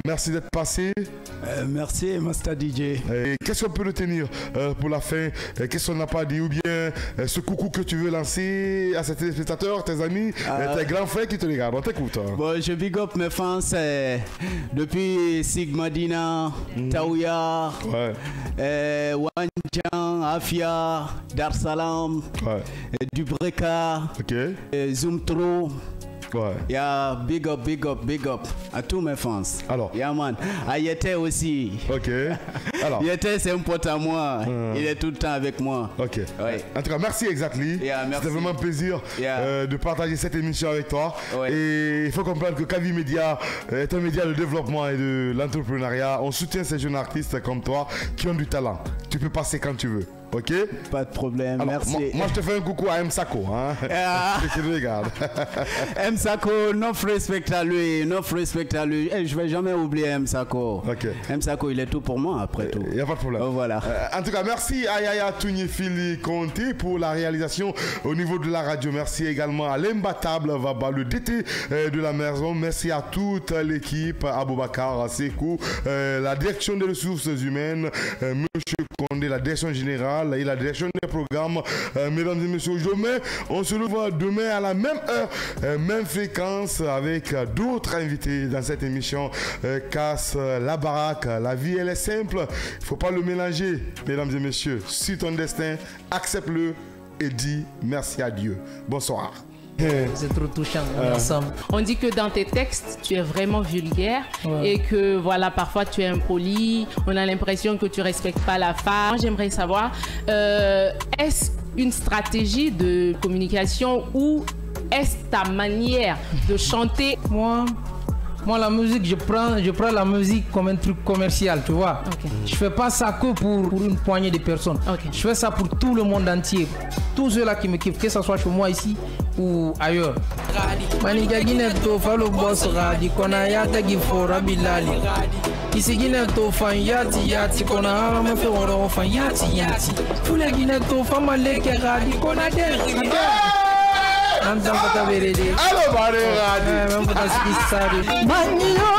Merci d'être passé. Merci, Master DJ. Qu'est-ce qu'on peut retenir pour la fin? Qu'est-ce qu'on n'a pas dit? Ou bien ce coucou que tu veux lancer à ces téléspectateurs, tes amis, tes grands frères qui te regardent. On t'écoute. Bon, je big up mes fans depuis Sigma Dina, Taouya, Wanjan, Afia, Dar Salam, Dubreka, Zoomtro. Yeah, big up à tous mes fans. Alors, yeah man, Yete aussi. Ok. Alors, Yete c'est un pote à moi. Il est tout le temps avec moi. Ok. Ouais. En tout cas, merci Exactly. Yeah, c'était vraiment un plaisir de partager cette émission avec toi. Ouais. Et il faut comprendre que Kavi Media est un média de développement et de l'entrepreneuriat. On soutient ces jeunes artistes comme toi qui ont du talent. Tu peux passer quand tu veux. Ok? Pas de problème, alors, merci. Moi, je te fais un coucou à M. Sako. Hein? Tu le regardes. M. Sako, enough respect à lui. Hey, je vais jamais oublier M. Sako. Okay. M. Sako, il est tout pour moi après tout. Il n'y a pas de problème. Voilà. En tout cas, merci à Yaya Touniefili Conté pour la réalisation au niveau de la radio. Merci également à l'imbattable Vaba, le DT de la maison. Merci à toute l'équipe, Aboubakar, Sekou, la direction des ressources humaines, M. Condé, la direction générale et la direction des programmes. Mesdames et messieurs, on se revoit demain à la même heure, même fréquence avec d'autres invités dans cette émission Casse la baraque. La vie, elle est simple, il ne faut pas le mélanger. Mesdames et messieurs, suis ton destin, accepte-le et dis merci à Dieu. Bonsoir. C'est trop touchant, ensemble. On dit que dans tes textes, tu es vraiment vulgaire et que voilà, parfois tu es impoli. On a l'impression que tu respectes pas la femme. Moi, j'aimerais savoir, est-ce une stratégie de communication ou est-ce ta manière de chanter? Moi, la musique, je prends la musique comme un truc commercial, tu vois. Okay. Je fais pas ça que pour une poignée de personnes. Okay. Je fais ça pour tout le monde entier. Tous ceux-là qui me kiffent, que ce soit chez moi ici ou ailleurs. Maniga Guinée to falo boss radi kona yata gifora bilali. Isi Guinée to fan yati kona hama fe oro fan yati. Fule Guinée to fama leke radi kona der. Antam kata berede. Allo bare radi. Même pas skissari. Manio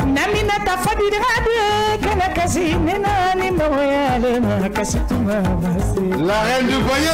namina tafadi radi kana kasine nani moyale makasituma basi. La reine du voyage.